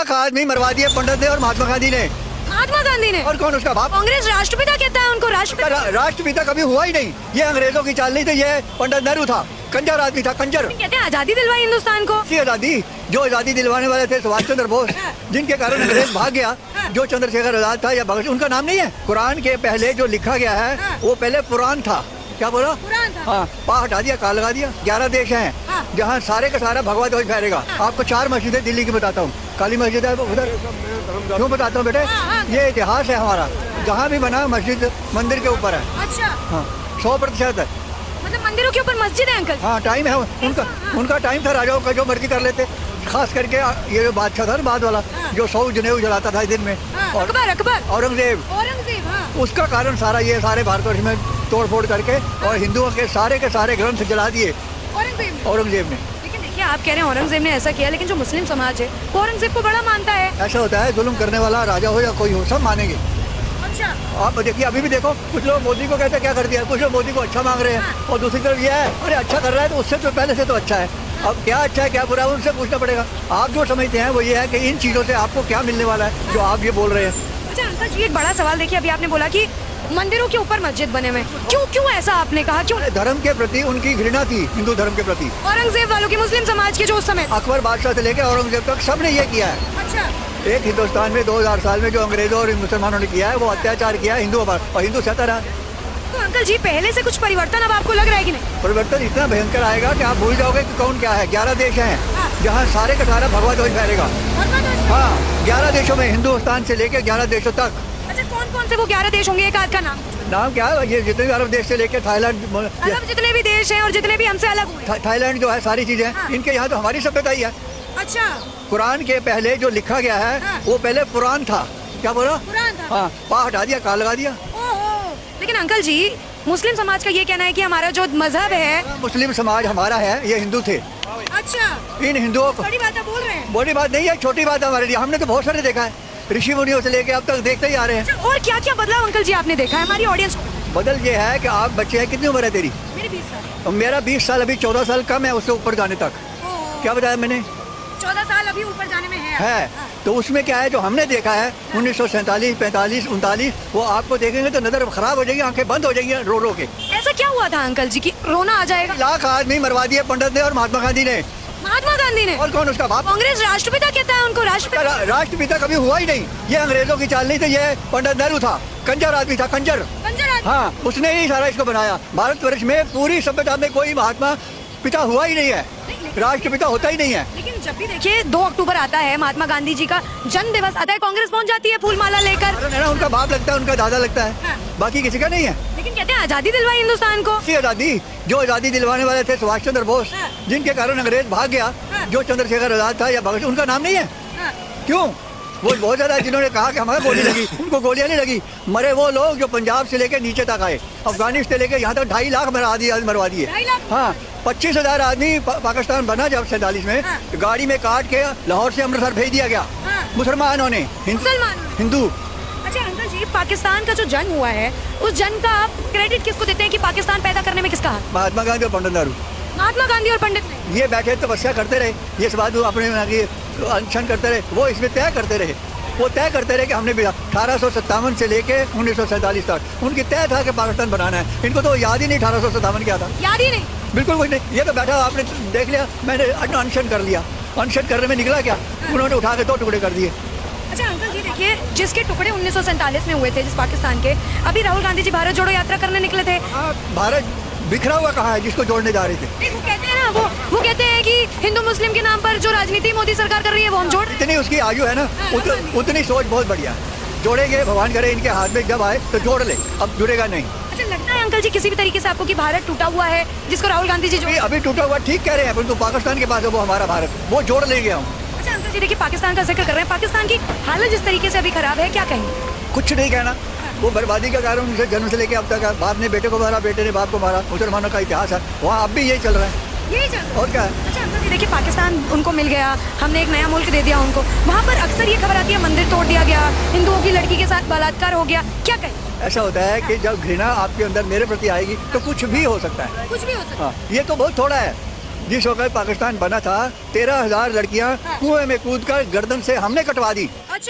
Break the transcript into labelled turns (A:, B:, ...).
A: लाख आदमी मरवा दिए पंडित ने और महात्मा गांधी ने।
B: महात्मा गांधी ने?
A: और कौन उसका बाप?
B: कांग्रेस राष्ट्रपिता कहता है उनको, राष्ट्रपिता।
A: राष्ट्रपिता कभी हुआ ही नहीं। ये अंग्रेजों की चाल नहीं थी, ये पंडित नेहरू था, कंजर आदमी था, कंजर।
B: कहते हैं आजादी दिलवाई हिंदुस्तान को।
A: आजादी, जो आजादी दिलवाने वाले थे सुभाष चंद्र बोस, जिनके कारण अंग्रेज भाग गया, जो चंद्रशेखर आजाद था या भगत सिंह, उनका नाम नहीं है। कुरान के पहले जो लिखा गया है वो पहले पुराण था। क्या बोला?
B: कुरान था।
A: हाँ, पा हटा दिया, का लगा दिया। 11 देश हैं जहाँ सारे का सारा भगवा ध्वज फहरेगा। आपको 4 मस्जिदें दिल्ली की बताता हूँ। काली मस्जिद है उधर, क्यों बताता हूँ बेटे, ये इतिहास है हमारा। जहाँ भी बना मस्जिद मंदिर के ऊपर है।
B: अच्छा।
A: हाँ, 100% है।
B: मतलब मंदिरों के ऊपर मस्जिद है अंकल?
A: हाँ, टाइम है उनका टाइम था, राजाओं का जो मर्जी कर लेते। खास करके ये जो बादशाह था ना बाद वाला, जो 100 जनेऊ जलाता था दिन में,
B: अकबर
A: औरंगजेब, उसका कारण सारा ये सारे भारतवर्ष में तोड़ फोड़ करके और हिंदुओं के सारे ग्रंथ जला दिए औरंगजेब ने।
B: लेकिन देखिए, आप कह रहे हैं औरंगजेब ने ऐसा किया, लेकिन जो मुस्लिम समाज है वो औरंगजेब को बड़ा मानता है।
A: ऐसा होता है, जुल्म करने वाला राजा हो या कोई हो, सब मानेंगे।
B: अच्छा।
A: आप देखिए, अभी भी देखो, कुछ लोग मोदी को कहते क्या कर दिया, कुछ लोग मोदी को अच्छा मांग रहे हैं, और दूसरी तरफ ये है अरे अच्छा कर रहा है तो उससे तो पहले से तो अच्छा है। अब क्या अच्छा है क्या बुरा है उनसे पूछना पड़ेगा। आप जो समझते हैं वो ये है कि इन चीजों से आपको क्या मिलने वाला है जो आप ये बोल रहे हैं।
B: अच्छा अंकल जी, एक बड़ा सवाल देखिए, अभी आपने बोला कि मंदिरों के ऊपर मस्जिद बने हुए, क्यों ऐसा आपने कहा? क्यों?
A: धर्म के प्रति उनकी घृणा थी, हिंदू धर्म के प्रति।
B: औरंगजेब वालों की, मुस्लिम समाज के जो उस समय,
A: अकबर बादशाह से लेकर औरंगजेब तक सबने ये किया है।
B: अच्छा।
A: एक हिंदुस्तान में 2000 साल में जो अंग्रेजों और मुसलमानों ने किया है वो अत्याचार किया है हिंदुओं पर, और हिंदू सहता रहा।
B: तो अंकल जी, पहले से कुछ परिवर्तन अब आपको लग रहा है कि नहीं?
A: परिवर्तन इतना भयंकर आएगा कि आप भूल जाओगे कि कौन क्या है। 11 देश हैं जहाँ सारे का सारा भगवा ध्वज फहरेगा। हाँ, 11 देशों में, हिंदुस्तान से लेकर 11 देशों तक।
B: अच्छा, कौन से वो 11 देश होंगे? एक आध का नाम
A: क्या है? ये जितने भी अरब देश से लेकर थाईलैंड,
B: मतलब जितने भी देश हैं और जितने भी हमसे अलग हुए।
A: थाईलैंड जो है, सारी चीजें इनके यहाँ तो हमारी सभ्यता ही है।
B: अच्छा।
A: कुरान के पहले जो लिखा गया है वो पहले पुराण था। क्या बोला?
B: पुराण था।
A: हाँ, पा हटा दिया, का लगा दिया।
B: लेकिन अंकल जी, मुस्लिम समाज का ये कहना है कि हमारा जो मजहब है,
A: मुस्लिम समाज हमारा है, ये हिंदू थे।
B: अच्छा।
A: इन हिंदुओं को
B: बड़ी बात बोल रहे हैं।
A: बड़ी बात नहीं है, छोटी बात है हमारे लिए। हमने तो बहुत सारे देखा है, ऋषि मुनियों से लेके अब तक देखते ही आ रहे हैं।
B: और क्या क्या बदलाव अंकल जी आपने देखा है? हमारी ऑडियंस
A: बदल ये है कि आप बच्चे हैं, कितनी उम्र है तेरी?
B: मेरी 20 साल।
A: मेरा 20 साल, अभी 14 साल कम है उससे ऊपर जाने तक। क्या बताया मैंने?
B: 14 साल अभी ऊपर जाने में है।
A: तो उसमें क्या है जो हमने देखा है 1947, 45, 39, वो आपको देखेंगे तो नजर खराब हो जाएगी, आंखें बंद हो जाएंगी रो के।
B: ऐसा क्या हुआ था अंकल जी कि रोना आ जाएगा?
A: लाख आदमी मरवा दिए पंडित ने और महात्मा गांधी ने।
B: महात्मा गांधी ने? और
A: कौन उसका बाप?
B: कांग्रेस राष्ट्रपिता कहता है उनको, राष्ट्रपिता।
A: राष्ट्रपिता कभी हुआ ही नहीं। ये अंग्रेजों की चाल नहीं थी, ये पंडित नेहरू था, कंजर आदमी था, कंजर। हाँ, उसने ही सारा इसको बनाया। भारतवर्ष में पूरी सभ्यता में कोई महात्मा पिता हुआ ही नहीं है, राष्ट्रपिता होता ही नहीं है।
B: लेकिन जब भी देखिए 2 अक्टूबर आता है, महात्मा गांधी जी का जन्म दिवस आता है, कांग्रेस पहुंच जाती है फूल माला लेकर।
A: उनका बाप लगता है, उनका दादा लगता है, बाकी किसी का नहीं है।
B: लेकिन कहते हैं आजादी दिलवाई हिंदुस्तान को।
A: आजादी, जो आजादी दिलवाने वाले थे सुभाष चंद्र बोस, जिनके कारण अंग्रेज भाग गया, जो चंद्रशेखर आजाद था या भगत सिंह, उनका नाम नहीं है। क्यों? वो बहुत ज्यादा जिन्होंने कहा कि हमें गोली लगी, उनको गोलियां नहीं लगी। मरे वो लोग जो पंजाब से लेकर नीचे तक आए, अफगानिस्तान से लेकर यहाँ तक 2.5 लाख मरवा दिए। हाँ, 25,000 आदमी पाकिस्तान बना जब 47 में, गाड़ी में काट के लाहौर से अमृतसर भेज दिया गया मुसलमानों ने, हिंदू।
B: अच्छा अंकल जी, पाकिस्तान का जो जन्म हुआ है, उस जन्म का आप क्रेडिट किसको देते हैं कि पाकिस्तान पैदा करने में किसका हाथ?
A: महात्मा गांधी और पंडित नेहरू।
B: महात्मा गांधी और पंडित ने
A: ये बैठे तपस्या करते रहे, ये बात अपने अनशन करते रहे, वो इसमें तय करते रहे। वो तय करते रहे कि हमने भी 1857 से लेके 1947 तक उनकी तय था कि पाकिस्तान बनाना है। इनको तो याद ही नहीं 1857 क्या था,
B: याद ही नहीं,
A: बिल्कुल कुछ नहीं। ये तो बैठा, आपने देख लिया, मैंने अनशन कर लिया। अनशन करने में निकला क्या? उन्होंने उठा के 2 टुकड़े कर दिए।
B: अच्छा अंकल जी, देखिए, जिसके टुकड़े 1947 में हुए थे, जिस पाकिस्तान के, अभी राहुल गांधी जी भारत जोड़ो यात्रा करने निकले थे।
A: भारत बिखरा हुआ कहाँ है जिसको जोड़ने जा रहे थे?
B: वो कहते हैं ना, वो कहते हैं कि हिंदू मुस्लिम के नाम पर जो राजनीति मोदी सरकार कर रही है वो हम जोड़।
A: इतनी उसकी आयु है ना, उतनी सोच बहुत बढ़िया। जोड़ेंगे, भगवान करे इनके हाथ में जब आए तो जोड़ ले, अब जुड़ेगा नहीं।
B: अच्छा, लगता है अंकल जी किसी भी तरीके से आपको कि भारत टूटा हुआ है जिसको राहुल गांधी जी
A: अभी टूटा हुआ ठीक कह रहे हैं, परंतु पाकिस्तान के पास है वो हमारा भारत, वो जोड़ लेंगे हम।
B: अच्छा अंकल जी, देखिए, पाकिस्तान का जिक्र कर रहे हैं, पाकिस्तान की हालत जिस तरीके से अभी खराब है, क्या कहेंगे?
A: कुछ नहीं कहना, वो बर्बादी का कारण उनसे जन्म से लेके अब तक है। बाप ने बेटे को मारा, बेटे ने बाप को मारा, मुसलमानों का इतिहास है वहाँ, अब भी यही चल रहा है।
B: यही चल
A: और क्या है?
B: अच्छा अंकल जी, देखिए, पाकिस्तान उनको मिल गया, हमने एक नया मुल्क दे दिया उनको, वहाँ पर अक्सर ये खबर आती है मंदिर तोड़ दिया गया, हिंदुओं की लड़की के साथ बलात्कार हो गया, क्या कहें?
A: ऐसा होता है कि जब घृणा आपके अंदर मेरे प्रति आएगी तो कुछ भी हो सकता है।
B: कुछ भी हो सकता है।
A: हाँ, ये तो बहुत थोड़ा है। जिस वक्त पाकिस्तान बना था 13,000 लड़कियां कुएं में कूद कर गर्दन से हमने कटवा दी।
B: अच्छा।